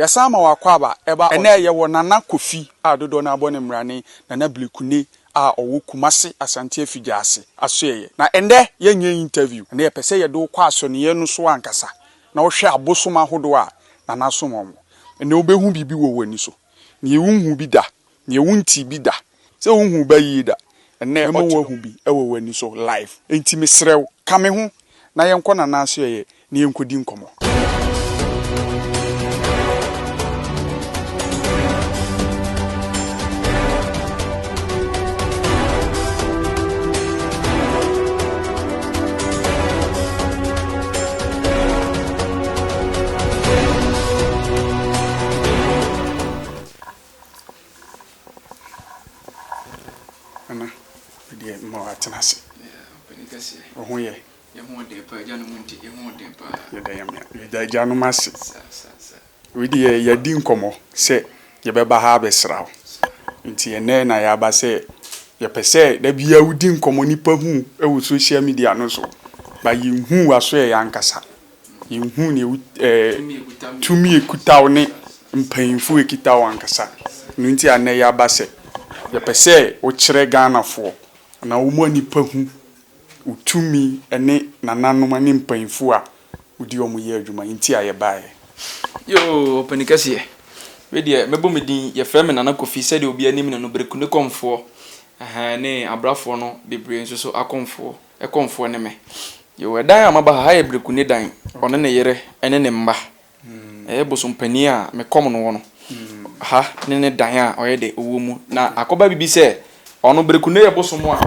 Yasama wakwaba eba ene ye wo Nana Kofi a dodo na abone mrane Nana Blekune a owo Kumasi Asante Afigyaase asoye na ende yenye interview na ye pese ye do kwa asoniye no so ankasa na wo hwe abosoma hodo a Nana somomo ene obehu bibi wo wani so ne ehunhu bi da ne ehunti bi da se hunhu ba yi da ene mo wo hu bi ewo wani so live enti mesrew kame ho na yenko Nana asoye ne yenkodi nkomo. Tenase. Penikasi. Oho ye. Ye ho de pa janu munti, ye ho de pa. Ye da yam ya. Ye da janu mase. Sa. We di ye di nkomo se ye beba ha besra. Nti ye ne na ya ba se ye pese da bia wudi nkomo nipa hu e wo social media no so. Ba ye hu aso ye yankasa. Ye hu ne tumi ekutaw ne mpanfo ekitaw ankasa. Nti ane ya ba se ye pese wo kire Ghana fo na wo nipa hu utumi ene nananom ne mpanfo a udi omo ye adwuma nti aye baaye yo penikasi we de mebo medin ye frɛ me Nana Kofi sɛ de obi anim na no Blekune komfo ne abrafo no bebre nso so akomfo ekomfo ne me yo edan amaba ha ye Blekune dan one ne yere ene ne mba bosompani a me kom no wo no ha ne dan a oye de owo mu na akoba bibi sɛ ono Blekune ye bosomo a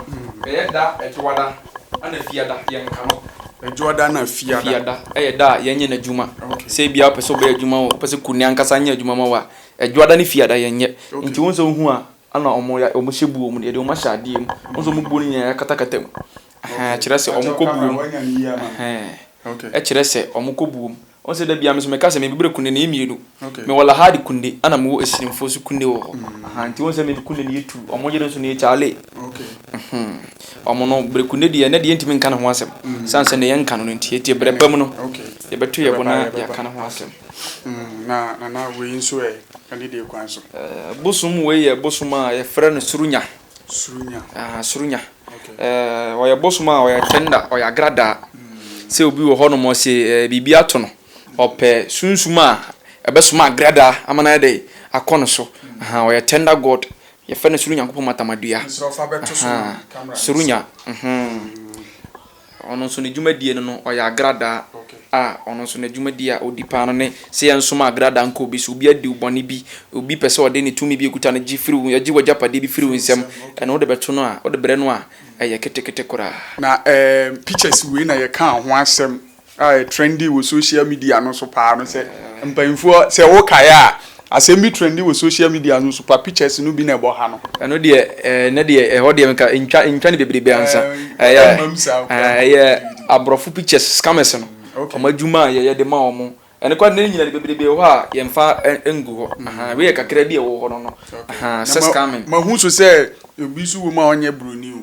da ejwada ana fiada yenka no ejwada na fiada da yenye na juma se bia peso be juma o pese kuni ankasa nya juma ma wa ejwada ni fiada yenye nti wonso hu a ana omo hyebu omo de omo hyade mu wonso mu bu ni ya katakata mu kire se omo kobu mu kire se omo kobu mu onse da bia me so me kasa me Blekune na emienu me wala hadi kunde ana me wo esirimfo so kunde wo nti wonse me kunde ni yetu omo yere so ni chale omo no Blekune de na de ntimi nka na ho asem sanse ne yenka no nti etie brebam no ye beto ye bona ya kana ho asem na we nso ani de kwan so bosum we ye bosum a ye frɛ no surunya o ye bosum a o ye tenda o ya grada se obi wo hono mo se bibi ato no opɛ sunsuma ebesuma grada amana de akono so o ye tender god ye frɛ no surunya ko matamadua surunya ono so ne dwumadie no o ya grada ono so ne dwumadie a odipa no ne se yensoma grada nko bi so obi adi ubone bi obi pese ode ne tumi bi ekuta ne gifiri yaji wajapade bi firi nsem ene wo de beto no a wo de bre no a eye ketekete kora na pictures we na ye kan ho asem trendy wo social media no so pa no se mpanfo se wo kaya asem bi trendy wo social media no so pa pictures no bi na ebo ha no eno de ne de ho de nka ntwa ne bebrebe ansa abrofo pictures scammers no omadwuma ye de ma omo ene kwa ne nyina de bebrebe ho a ye mfa engu ho we ye kakra bi e wo ho no scamming ma hu so se obi su wo ma onye broni o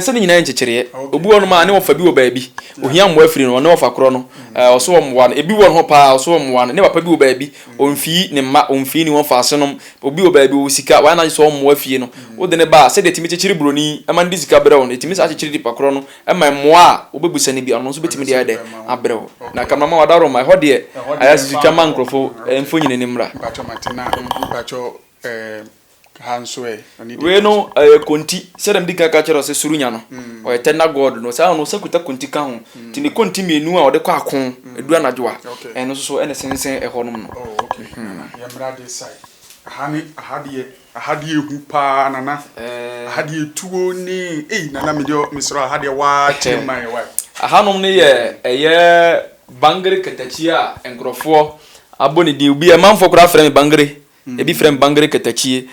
se ne nyina nchekere obu wonu ma ne wo fa bi wo baabi ohia mmo afiri no ne wo fa kro no oso wo mwa no ebi won ho pa oso wo mwa no ne papa bi wo baabi onfi ne ma onfi ni won fa asenom obi wo baabi wo sika wa na so wo mmo afie no wo de ne ba se de timi chekere broni e man di sika brew no timi sa chekere di pa kro no e ma mmoa obebusa ne bi ono so betimi de ade abrew na kamama wadaro ma ho de ayasi twama nkrofo emfo nyine ne mra bacho hanso we no konti sedem dika ka chero se surunya no o ye tender god no sa no sakuta konti ka ho ti ne konti mienu a o de kwa akon edu anadwoa eno so ene sensen e honom no ya mrade sai ahadie hu pa nana ahadie tuo ni nana medio misro ahadie wa chemai wa ahanom ne ye bangre katachi a enkrofo aboni di obi e manfo kura frɛ me bangre ebi frem bangre katachi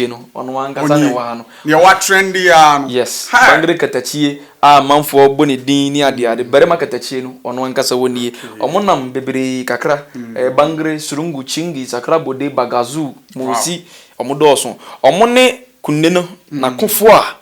no ono wangasa ne wa no ne wa trendy ya no yes bangre katachi a manfo boni din ni ade berema katachi no ono wangasa woni omonam bebre kakra bangre surungu chingi sakra bode bagazu mosi omodoso omone kunne no na kofo a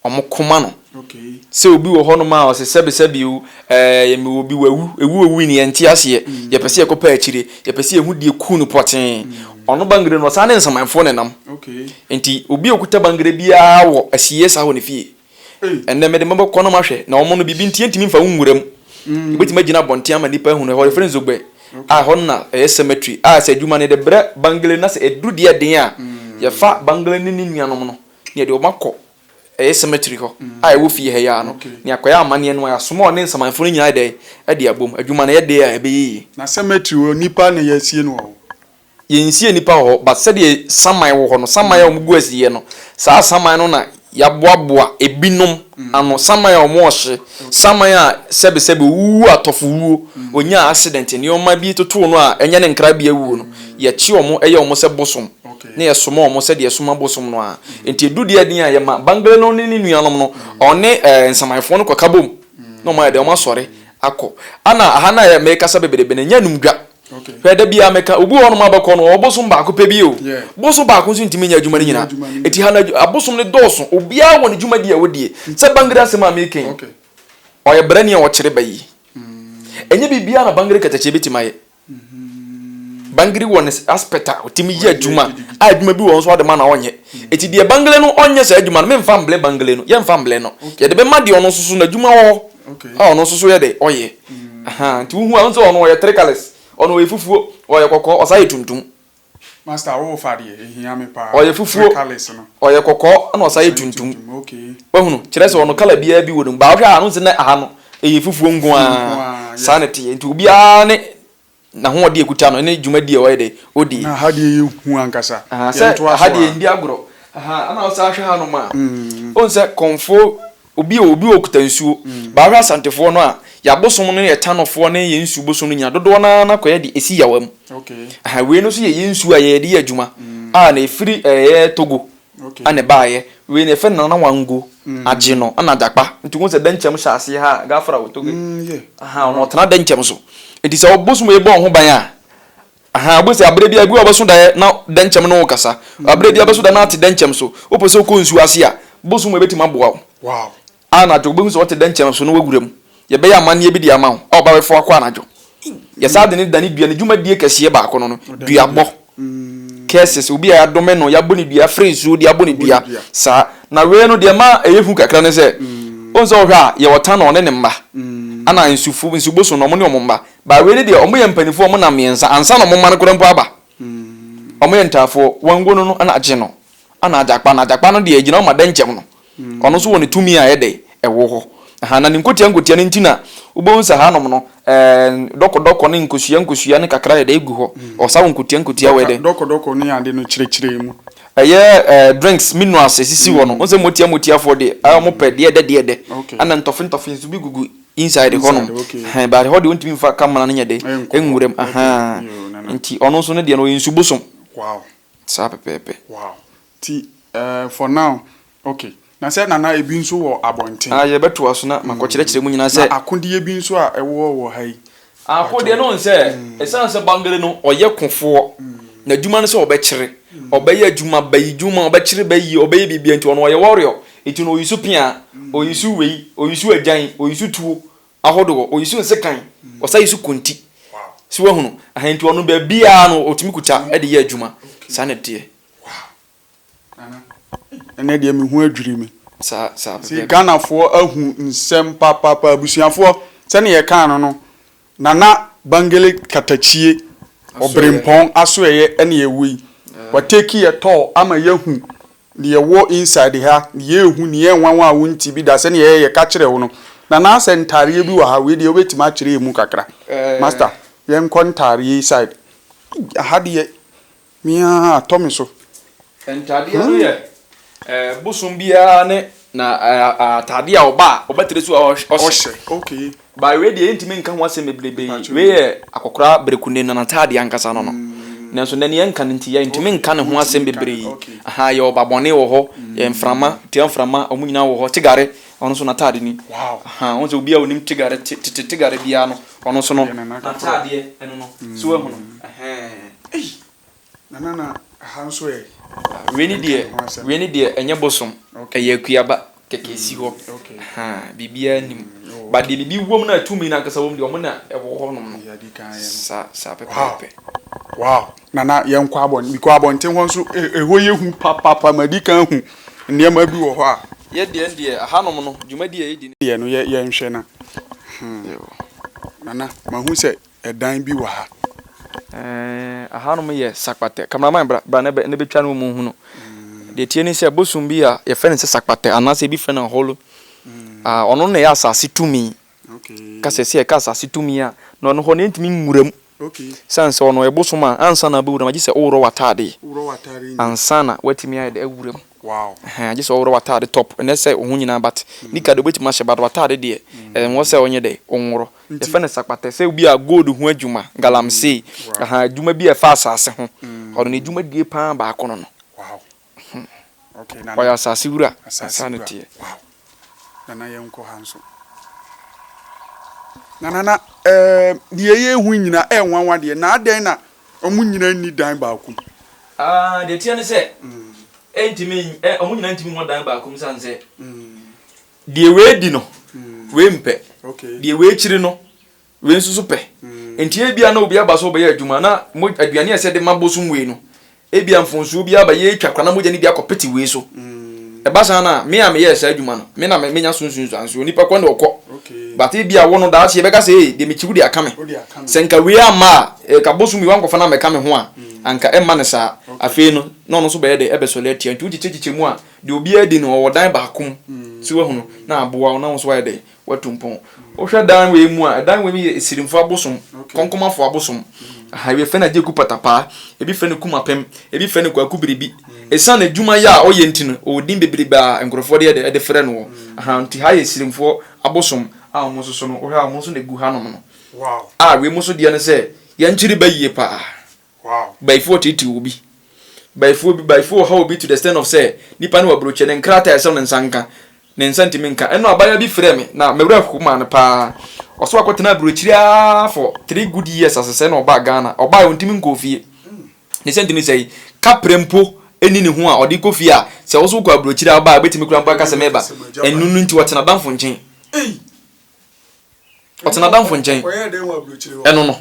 omokoma no Okay. Se obi wo hono ma o se sebe o ye me obi ewu ni enti ase ye pese ye kopa akire ye pese ehu die ku no poten ono bangre no sa ne nsamanfo ne nam. Okay. Enti obi okuta bangre bia wo asiye sa ho ne fie enne me de mbo kono ma hwe na omo no bibi ntie ntimi mfa nwuram ebeti magina bonte ama nipa hu no ho friends ogbe a ho na cemetery a se adwuma ne de bre bangre na se edu de den a ye fa bangre ni nuanom no ne de o makọ cemetery ho a wo fie he ya no ne akoya amane no ya somo ne nsamanfo nyina de de abom adwuma na ye de a ebeyi na cemetery o nipa ne yasie no yensie nipa ho but said ye saman wo ho no saman ya omgu asiye no saa saman no na ya boaboa ebinom ano saman ya omohye saman ya sebe wu atofuwo onya accident ne oma bi toto no a enye ne nkra bia wu no ye chi omo eye omo se bosom ne ye somo omo se de soma bosom no a enti edudi adin a ye ma bangale no ne nuanom no one nsamanfo no kwakabom no ma de omo sore akọ ana aha na ye meka sabe bedebe ne nya numdwa. Okay. Weda bia meka obu hono mabako no obosom ba ko pebi o. Bosom ba ko so ntimi nya adwuma ni nyina. Eti hana abosom ne doso obia woni dwuma dia wodie. Se bangira se ma meken. Okay. Oye brani a wo kire bayi. Enye bibia na bangire katache betimaye. Bangiri won aspect a otimi ye adwuma. A adwuma bi won so de ma na onye. Eti de bangire no onye se adwuma no me mfa mble bangire no. Ye mfa mble no. Ye de be ma de ono susu na adwuma wo. Okay. Ah ono susu ye de oye. Aha, nti hu anso ono ye tricales. Ono we fufuo oye kokko osaye tuntum master wo fade ehia me pa oye fufuo oye kokko na osaye tuntum okay wahunu kire se ono kala bia bi wodum ba hwa anu se na aha no eye fufuo ngu a sanity enti obi a ne na ho ode ekuta no ne dwumadi e oye de odi na hade ye hu ankasa ye hade ndi agro aha ana osa hwa ha no ma on se konfo obi okuta nsuo ba hwa santefo no a ya bosom no ye tanofo no ye nsu bosom no nya dodo na koye de esi yawam okay aha we no so ye nsu a ye de adwuma a na efiri ye togo okay ane baaye we ne fe na wango age no ana dakpa ntugo se danchem hyase ha gafra wo togo aha no tana danchem so edi se bosom ye bon ho ban a aha bosi abre bia bi oboso da na danchem no kasa abre bia boso da na ate danchem so oposo ko nsu ase a bosom ebetima boa wow ana to bosom so ate danchem so no waguram ye be ya mane bi dia ma ho o ba we fo akwa anajo ye sa de ne dani dua ne dwuma die kase ba ko no dua bo cases obi ya dome no ya boni dua frezu dia boni dua sa na we no de ma eyefu kakra ne se onzo hwa ye wota no ne mma ana nsuboso no mo ne omomba ba we ne de omo ye mpanifo omo na miensa ansa no mo man ko mpo aba omo ye ntafo wango no ana age no ana ajakpa no de agina o ma danchem no ono so woni tumi a ye de ewo ho aha na nkotia ne ntina ubonsa ha nom no doko ne nkosua ne kakra ye de egu ho osawo nkotia we de doko ne ande no chire mu drinks minerals sisi wo no onse motia for de mo pede de ana ntofin so bi gugu inside ho no ba ho de ontimi mfa kamana ne nyede enwurem aha nti ono so ne de no yinsubosom wow sa pepepe wow ti for now okay na se na ebi nso wo abonten ye beto aso na makokire mu nyina se akondie bi nso a ewo hai akode no nse esanse bangere no oye kofo na dwuma no se obekire obeyi adwuma bayi dwuma obekire bayi obeyi bibia nti ono oye warrior eti no oyisu pia oyisu wei oyisu ajan oyisu tuo ahodo oyisu nsekan osayisu konti wow si wahunu ahenti ono ba bia no otimi kuta e de ye adwuma sanete wow ene de me hu adwiri me sa si Ghana fo ahu nsem papa abusuafo se ne ye kan no na bangele katachie obrempon aso eye ene ye wi wateki ye to ama yahu ne ye wo inside ha ne ye hu ne ye nwanwa a wonti bi da se ne ye ka kire wo no na sentare bi wa ha we de obetima kire mu kakra master ye nkontare side ahade mia atomi so entade no ye busum bia ne na atade a obatere so ohye okay by we de ntimi nka ho asem beblebe we ye akokora berekunde na atade ankasa no nanso na ne nka nti ya ntimi nka ne ho asem bebre aha ye obabone wo ho ye mframa tiamframa omunyina wo ho tigare ono so na atade ni wow aha onzo bia onim tigare bia no ono so no atade eno no so we hu no na hanso e we ni de enye bosom eye kuaba keke si ho bibia nim ba de bibi wom na tumi na kasa wom de omo na ewo ho nom no sa pepe wow nana yen kwa abon bi kwa abonten ho nso eho yehu papa madika hu nneema bi wo ho a ye de aha nom no dwumadi ye di ye no ye nhwe na nana mahu se edan bi wa ha aha nom ye sakpate cameraman bra ne betwa no mu hu no de tie ni se bosum bi a ye fe ne se sakpate anase bi fe na holo ono na ya asase tumi kase se ka asase tumi a no no ho ne ntimi nwuram sanse ono ebosum a ansa na bewuram agi se owro watade ansa na watimi ya de ewuram wow agi se owro watade top ne se ohun nyina bat nika de betima hye bad watade de wo se onye de onworo ye fe ne sakpate se bi a gold hu adwuma galamsey adwuma bi e fa asase ho ono ne adwuma die pa ba akono no wow okay na kwa asase wura sanity wow nana yenko hanso nana die ye hu nyina enwanwa de na aden na omu nyina ni dan ba akum de tie ne se entimi omu nyina ntimi no dan ba akum sanse die we di no we mpe okay die we chiri no we nsusu pe entie bia na obi aba so be ya adwuma na aduane ese de mabosum we no ebia mfonso bi aba ye twakwa na mogya ni bia kopeti we so ebasa na me am yes adwuma no me na me nya sunsun anso onipa kwa na okọ but bia wo no da che be ka se de me chiwu de aka me senka we ama ka bosum wi wankofa na me ka me ho a anka emma ne sa afi no no so be de ebesole tia ntu chichiche mu a de obi adi no wo dan ba akum si we hu no na aboa na so wa de watumpon o hwe dan we mu a dan we mi sirimfo abosom konkomafo abosom we fe na je ku patapa ebi fe ne kumapem ebi fe ne kwaku biribi esa na dwuma ya o ye ntino o din bebiriba enkrofo de frɛ no nti ha ye sirimfo abosom a mo so no o hwe a mo so ne gu ha no no wow we mo so de ne se ye nchiri bayie pa wow by 40 obi by 4 how be to the stand of say nipa no abroche ne nkrata ese no nsanka ne nsantimi nka eno abaya bi frɛ me na mewura hukuma no pa oso akotena abrochiria for 3 good years asese na oba Ghana oba ontimi nkofie ne sentimi sei kaprempo eni ne ho a odi kofie a se oso kwa abrochiria oba betimi kura mpa kase meba enunu nti watena danfo nchen watena danfo nchen eno no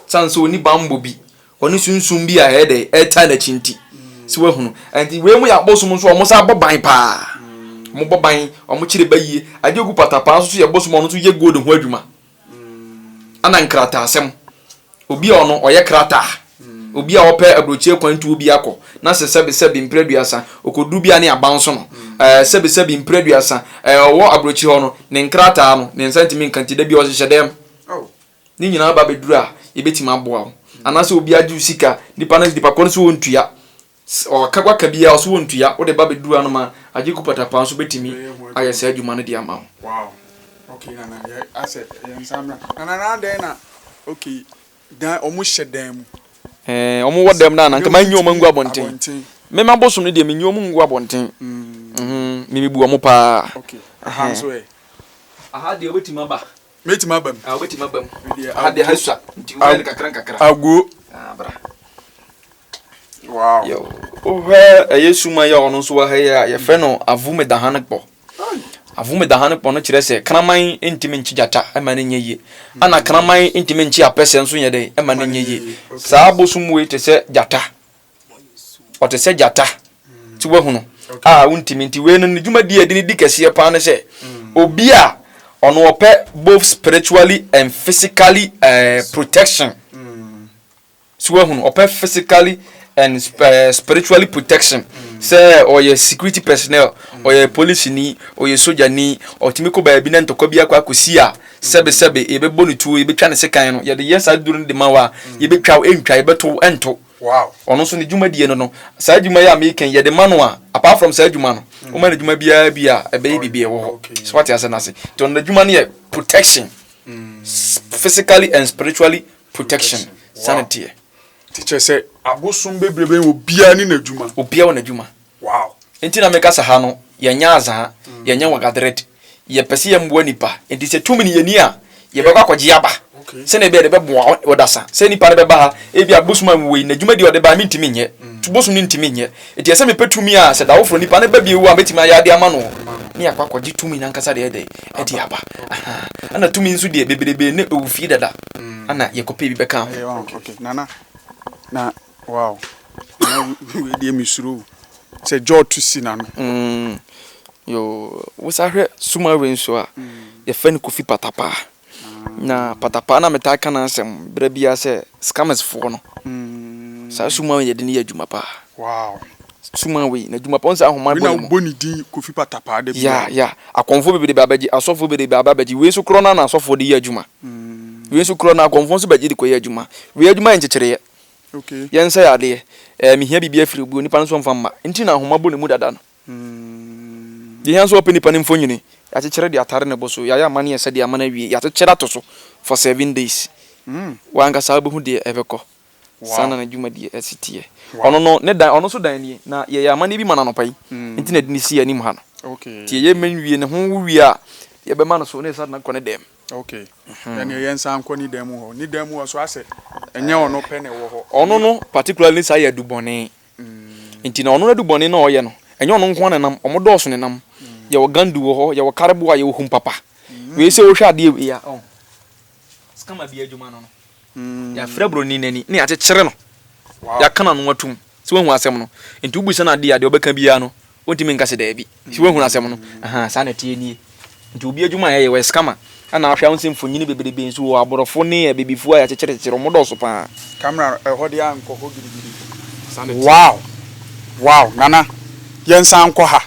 sanso oni bambo bi oni sunsun bi a hede eta na chinti si we hunu anti we mu ya bosum so omo sa boban pa mo boban omo chire bayie agegu patapa so ye bosum ono so ye gold ho adwuma ana nkrata asem obi ono oye krata obi a ope abrochie kwantu obi akọ na sebe impreduasa okodu bia ne abanso no sebe impreduasa owo abrochie ho no ne nkrata no ne nsantimi nkantida bi o hye dem ni nyina ba bedura yebetima aboa anase obi adu sika nipa na dipa kono so ontua o kagwa kabia so ontua o de ba bedura no ma agiku patapa so betimi ayese adwuma no de ama wow okay nana ye asset yensamra nana den na okay dan omu hyedan mu omu wodem na nka manyi omu ngu abonten me ma bosom ne de menyi omu ngu abonten me bu omu pa okay aha so aha de obetima ba metima bam obetima bam aha de haswa nti wo ne kakra ago bra wow yo ohwe ayesuma ya ono so wa ha ya ye fe no avume dahanekpo no kire se kraman intimi nchi jata ema ne nyeye ana kraman intimi nchi apese nso ye de ema ne nyeye saa bosum we te se jata o te se jata ti we hu no untimi nti we no djuma di edi ni dikese pa ne se obi a ono ope both spiritually and physically protection ti we hu no ope physically and spiritually protection say or your security personnel or your police ni or your soldier ni or timiko ba bi na ntokwa bi akwa akosi a sebe ebebo no tuo ebetwa ne sekan no ye de yes aduru de mawa ebetwa entwa ebeto ento wow ono so ne djuma die no sa djuma ya American ye de manua apart from sa djuma no o ma ne djuma bia ebe bibie wo so what you say to ne djuma ne protection physically and spiritually protection sanity teacher say abosum bebrebe obia ni nadwuma obia wo nadwuma wow enti na meka sa ha no ye nya aza ye nya wagadret ye pese ye mboa nipa enti se tumi ni ye ni a ye be kwa kwaje aba se na be de be boa odasa se nipa de be ba ha e bia abosum amwe nadwuma di ode ba mi ntimi nye bosom ni ntimi nye enti ese me petumi a se dawofro nipa na ba biewu a betimi ayade ama no ne akwakoje tumi na nkasa de ede aba ana tumi nso de beberebe ne ewufie dada ana yekope bi beka ho okay nana na wow we dey misuru se jaw to see na no yo wosahwe suma we nso a ye fa ne Kofi Patapa na Patapa na meta kana asem bra bia se scammers fo no sa suma we ye de ne adwuma pa wow suma we na adwuma pa on sa ahoma bo na boni din Kofi Patapa de ya akonfo bebe de babaji asofo bebe de babaji we so kro na asofo de ye adwuma we so kro na akonfo so baji de ko ye adwuma we adwuma enchekere okay yensa ya de mihia bibia firi bu nipa nso mfa mma nti na ahoma bo ne mu dada no de hanso open nipa ne mfonyini ya chekere de atare ne boso ya amane ese de amana wie ya chekere atoso for 7 days wanga sa behu de ebeko sana na dwuma de asitie ono no ne dan ono so dan ni na ye ya amane bi mana no pai nti na de ni si anim ha no okay tie ye men wie ne ho wie a ye be ma no so ne sa na kone dem okay yani yen san ko ni dem ho ni dem ho so ase enye ono pe ne wo ho ono no particularly sa ya dubone nti na ono na dubone na oye no enye ono nko na nam omo dɔɔso ne nam ye wo gandu wo ho ye wo karebo a ye wo hum papa we se wo hwa ade ya skama bi adwuma no ya frabro ni nani ne akyekyere no ya kana no watum se wo hu asɛm no nti ubu se na ade ade obeka bia no ontimi nka se da bi se wo hu asɛm no sa na tie nie nti obi adwuma ye we skama ana ahwa won mfonyini beberebe nso wo aborofo ne ya bebifu a ya kyekyerekere mo dɔɔso pa camera hodi an ko girigiri wow nana yen san ko ha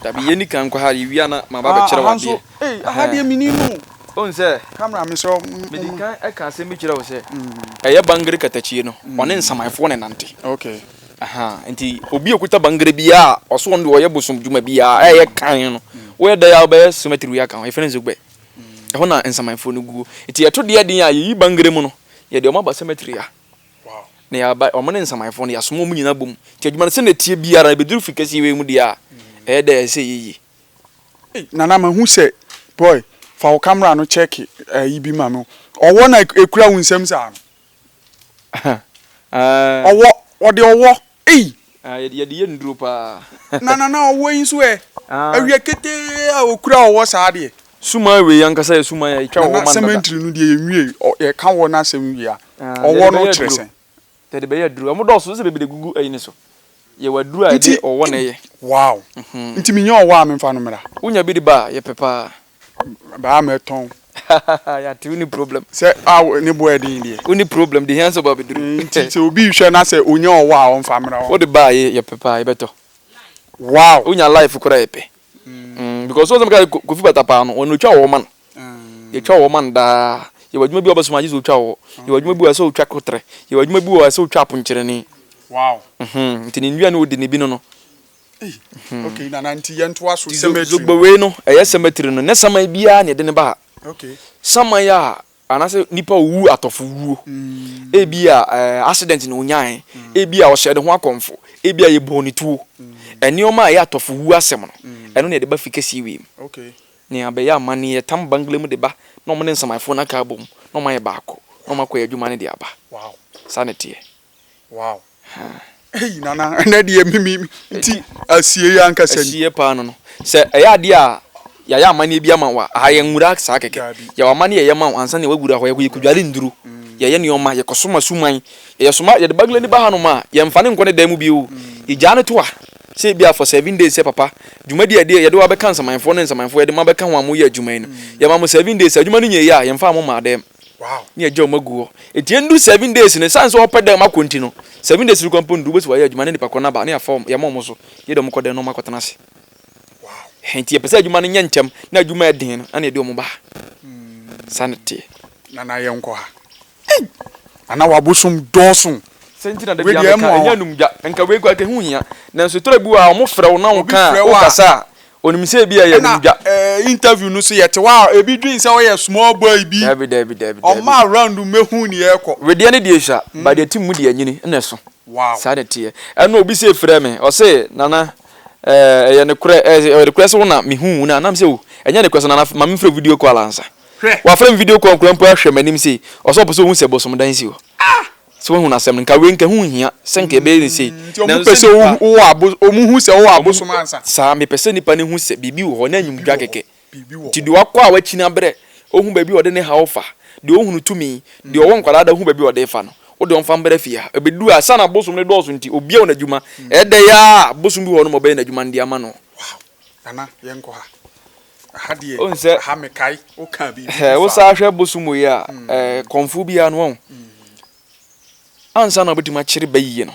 tabi yeni kan ko ha wi ana ma ba be kyerɛ wa de aha de mininu on se camera me so medikan e ka se mi kyerɛ wo se eye bangere katachie no one nsamanfo ne nante okay nti obi okuta bangere bia oso on de oye bosom dwuma bia eye kan no we da ya ba sumetri ya kan e fene zugbe e ho na nsamanfo no guo nti yeto de den a yi bangere mu no ye de o ma ba sumetri ya wow ne ya ba o mo ne nsamanfo no ya somo mu nyina bom nti adwuma se na tie biara be duru fikasi we mu dia da se yi nana ma hu se boy fa o camera no check yi bi ma no owo na ekura hu nsem sa no owo ode owo ye de ye nduru pa nana owo yin so awie kete a okura owo sa de suma we yankasa ye suma ya twa owo man na cemetery no de ye nwie ye ka wo na asem wi a owo no kyerese de be ye duru amu dɔso se be de gugu ayi ne so ye waduru a de owo na ye wow nti minye owo a memfa no mera unya bi de ba ye pepa ba ma ton ya ti uni problem se ne boy din de uni problem de hands about be duru nti se obi hwe na se onya owo a won fa mera wo de ba ye pepa ye beto wow unya life kura ye pe because so some guy Kofi Patapa no onu twa owo man ye twa owo man da ye wadwuma bi obaso ma jizo twa owo ye wadwuma bi wa so twa kotre ye wadwuma bi wa so twa ponkyere ni wow nti ni nwia no odi ne bi no okay na nti yento aso cemetery zogbo we no eye cemetery no ne saman bia ne de ne ba okay saman ya anase nipa wu atofo wuo ebia accident no nyan ebia o hye de ho akonfo ebia ye boni tuo enioma ya atofo wu asem no eno ne de ba fikasi wi okay ne abeya amane ye tam banglem de ba no mo ne nsamanfo na ka bom no ma ye baako no ma kwa adwuma ne de aba wow sanete wow nana na de mimi nti asie ya nka sani asie pa no se eya de a ya amane bi ama wa aye nwura sa keke ya amane ye ma ansa ne wagura ho ye kudwale nduru ye ne oma ye kosoma suman ye soma ye de bagle ni ba ha no ma ye mfa ne nkone da mu bi o ija ne to a se bia for 7 days se papa dwuma de ye de wa be kan samanfo ne samanfo ye de ma be kan wa mo ye adwuma no ye ma mo 7 days adwuma no nye ya ye mfa mo ma dem wow ni eje omaguo eti endu 7 days ne sanso opeda ma konti no 7 days ru compound du besi wa ye adwuma ne nipa kona ba ne afom ye mo so ye de mo kode no makotena se wow henti ye pese adwuma no nya ntem na adwuma eden no ana ye de mo ba sanity nana ye nko ha ana wabusum dosun sentina de bia ka enya numja enka we kwa ke hunya nanso tora bi wa mo frɛ wo na wo ka wo kasa onim se bia ye numja interview no so yete wa ebi dwin se wo ye small boy bi David o ma around mehu ni ekɔ we de ne de sha ba de tim mu de anyini na so wow sanity ɛno obi se frɛ me o se nana ye ne kure request wo na mehu na nam se wo enya ne question na ma me frɛ video call ansa wa frɛ video call kura mpo ahwɛ manim se o so poso hu se bosom dan si wo so hu na asem nka we nka hu hia senka be ni sei na pese wo omu hu se wo abosom ansa sa me pese nipa ne hu se bibi wo na nyumdwa keke ti de wakwa wa china bre ohun ba bi ode ne ha ofa de ohunu tumi de owo nkwala da hu ba bi ode fa no wo de onfa mbere fia ebedu asa na bosom ne doso nti obi a na dwuma ede ya bosom bi wo no mo be na dwuma ndi ama no wow ana yenko ha hadie onse ha mekai o kan bi wo sa hwe bosom ya konfu bi anu won ansa na obetima kire bayiye no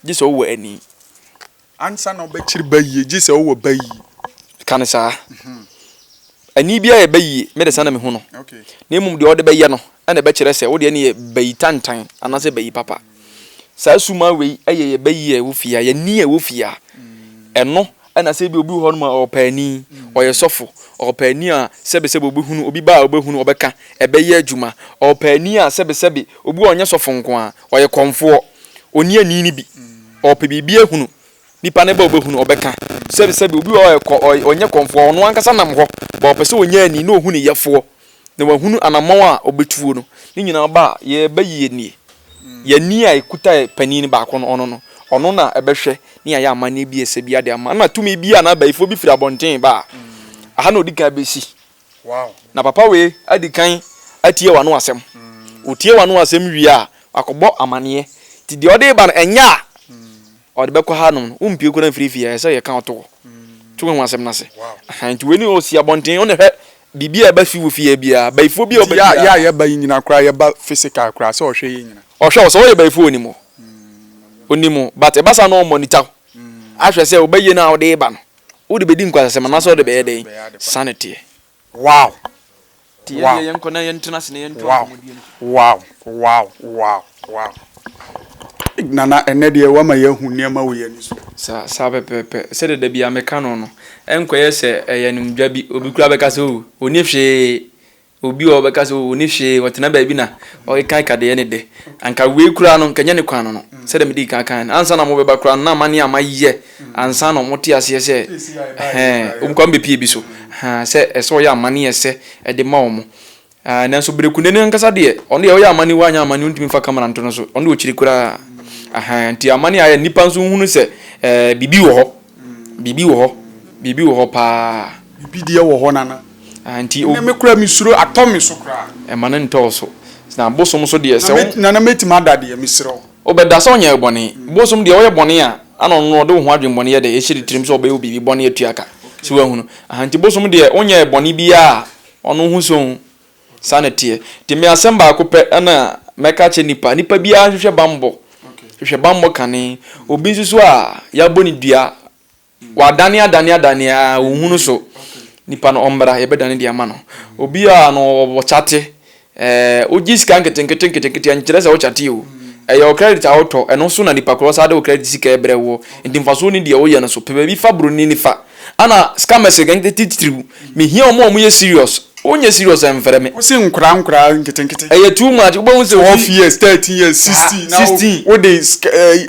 gise wo ani ansa na obekire bayiye gise wo bayi kanisa ani bia ye bayi me de sana me hu no okay na emum de ode bayi no ana be kire se wo de ne ye bayi tantan anase bayi papa sa suma we ye bayi e wo fia ye ni e wo fia eno ana se bi obi ho no ma opani oye sofo opani a sebe obi hunu obi ba obi hunu obeka ebeye adwuma opani a sebe obi onye sofo nko a oye konfo oni ani ni bi ope bibi ehunu nipa ne ba obi hunu obeka sebe obi onye konfo ono ankasa nam ho ba opese onye ani na ohunu yefo na wahunu anamon a obetuo no ni nyina ba ye bayi ni ye ni a ekuta pani ni ba ko no ono na ebehwe ni aya amane bi ese bi ade ama na tumi bi na baifo bi fira bonten ba aha na odika besi wow na papa we adikan atie wano asem otie wano asem wi a akobọ amane ti de ode ba enya ode be ko ha no umpie ko na firifia ese ye kan oto tuwe ho asem na se nti we ni osia bonten on hwe bibia e ba fi wo fie bia baifo bi oba ya ye ba nyina kra ye ba physical kra se o hwe ye nyina o hwe so ye baifo onimo onimo but e basa no monitor ahwe se obaye na ode ba no odi bedi nkwa asem na so ode be ye sanity wow wow yen kona yen tena sene yen to wow nana enede wa ma yehu niam wo ye ni so sa pepe se de bia meka no enkoye se eyanimdwa bi obi kura beka so oni hwe obi o beka so oni hwe wotena ba bi na o kan kade ye ne de anka we kura no nkanya ne kwan no se de medi kan ansa na mo be ba kura na mane amaye ansa no mote ase se umkwa mbe bi so se eso ya amane ese e de ma omo nanso berekunde ne nkasa de ono ye o ya amane wa anya amane untimi fa kamera nto no so ono o chiri kura nti amane aya nipa nso hunu se bibi wo ho pa bibi de wo ho nana nti o me kura mi suro atomi so kura e mane nto so na bosom so de se nana metima dade mi siro obeda so nya bone bosom de wo ye bone a ano no de ho adwen bone ye de e hiri tirim so obe bibi bone atuaka si wa hunu nti bosom de onya bone bi a ono hu so sanity ti me asemba akopɛ ana meka che nipa bi a hwehwɛ bambo hwehwɛ bambo kane obi nsusu a ya boni dua wa dane a ohunu so nipa no ombra ye bedane dia ma no obi a no wo chate oji sika nkete ankyerɛ sɛ wo chate o ɛyɛ credit auto ɛno so na nipa kro sa de credit sika ebre wo ndimfaso ni dia wo ye no so pe bi fa broni ni fa ana scammers gante titiriu me hia omo ye serious onye serious emfere me wo se nkura nkete eye too much wo bon se 12 years 13 years 16 16 wo dey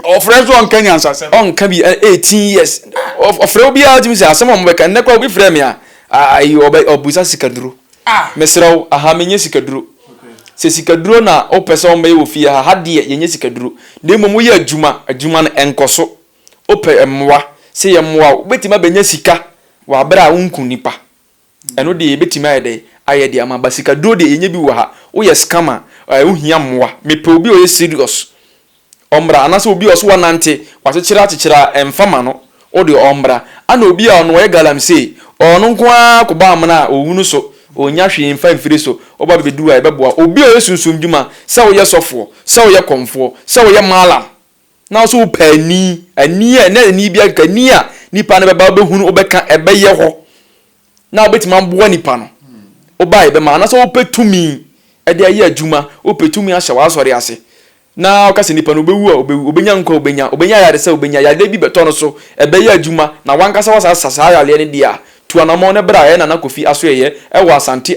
ofre so on Kenya ansase on ka bi 18 years ofre obi a timi se asema mo be kan ne kwa obi frame a ayi obusa sikaduro mesraw aha menye sikaduro se sikaduro na o pese o mbe wo fie ha de yenye sikaduro de mom ye adwuma na enkoso o pe emwa se ye mwa obetima benya sika wa bra wonku nipa eno de betima ayede ayede ama basika do de yenye bi wo ha wo ye scammer wo hia mwa mepe obi o ye serious ombra anase obi o so wanante wakyekira emfama no o de ombra ana obi a no ye galamsey ono nko a ko ba amna ohunu so onya hwe mfa mfiri so oba be du a beboa obi o ye sunsum dwuma se wo ye sofo se wo ye komfo se wo ye malam na so pani ani a na ni bia kani a nipa na beba behunu obeka ebeye ho na obetima mboa nipa no oba ebe ma na so opetumi e de aye adwuma opetumi ahye wa asori ase na okase nipa no obewu a obenya nko obenya yade se obenya yade bi beto no so ebeye adwuma na wankasa wasa sasa yale ne dia tuanamo ne bra ye na kofi aso ye e wa asante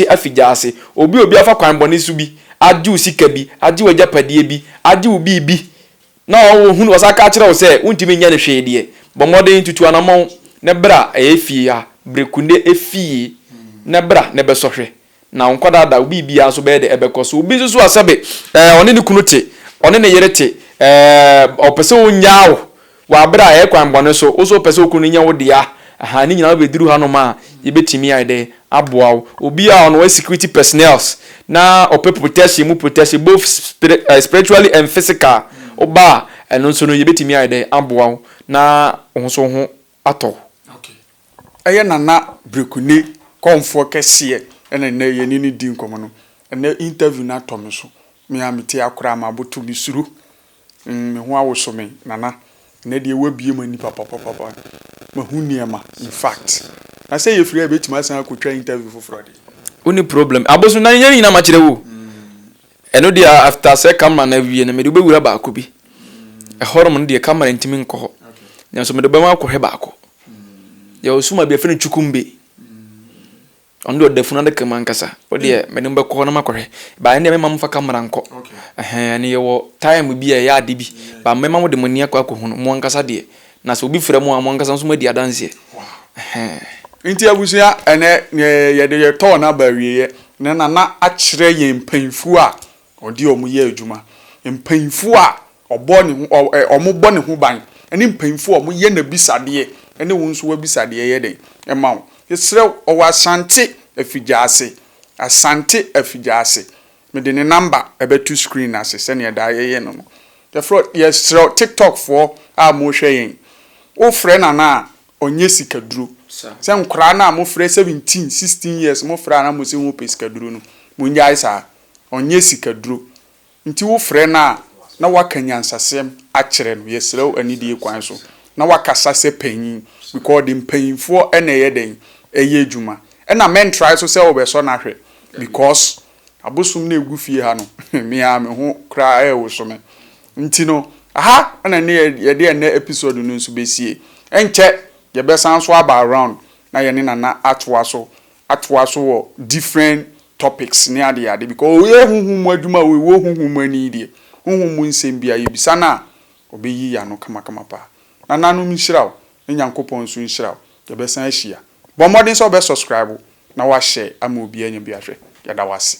afijase obi afa kwan bone su bi aju sika bi aju wajapadie bi aju bi na wo hunu wasa ka kire wo se untimi nya ne hwede bomode ntutu anamo ne bra efie ya brekunde efie ne bra ne besohwe na onkwada da obi bia so be de ebekọ so obi so asabe one ne kunu te one ne yere te opese onyawo wa bra e kwan bone so o so opese okunu nya wo dia aha ni nyina be diru hanom a ye betimi ade aboawo obi a on security personnel na ope protection mu protection both spiritually and physical oba eno so no ye betimi ade aboawo na ho ho ato okay eye nana brekune komfo kese ena na ye ni di nkomo no ena interview na to me so me amete akora ma boto bi suru me ho awoso me nana na de wabie mani papa mahuniema in fact na say you free betima asan akotwa interview for fraud oni problem aboso na nyani na ma kire wo eno dia after say camera na wie na me de bewura ba ko bi horom no de camera ntimi nko ho na so me de ba ma ko he ba ko ya osuma bi afene chukumbe ondo de funa de kama nkasa o de me nimbe ko na makohwe ba ene me mamfa camera nko ne yewo time bi ya ade bi ba me mamu de mani akwa ko hunu mo nkasa de na so bi frɛ mu mo nkasa so ma di adanse nti abusia ene ye de ye to na ba wiye ne na akyerɛ ye mpanfu a odi omu ye adwuma mpanfu a obɔ ne omu bɔ ne ho ban ene mpanfu omu ye na bisade ene wo nso wa bisade ye den ema yesre owa asante afijase me de ne number ebetu screen ase se ne da ye no the fraud yesre TikTok for a mo hwe yen o frɛ na onye sikaduro se nkra na mo frɛ 17 16 years mo frɛ na mo se ho pesikaduro no mo nyai sa onye sikaduro nti wo frɛ na wakanyansasem a kyerɛ no yesre anidie kwan so na wakasa se panyin because the painful ene ye den eye djuma na men try so say obeso na hwe because abosum na egu fie ha no me ho kra wo so me nti no aha na ne ye de na episode no nso besie enche ye be san so aba around na ye ne na atwa so wo different topics ne ade because ye huhum adwuma wo huhum ani die huhum nsem bia ye bisa na obeyi ya no kama pa na nanu mishiraw nyankopon so nshiraw ye be san ahia bo modern so be subscribe na wa share ama obi anya bi ahwe ya da wase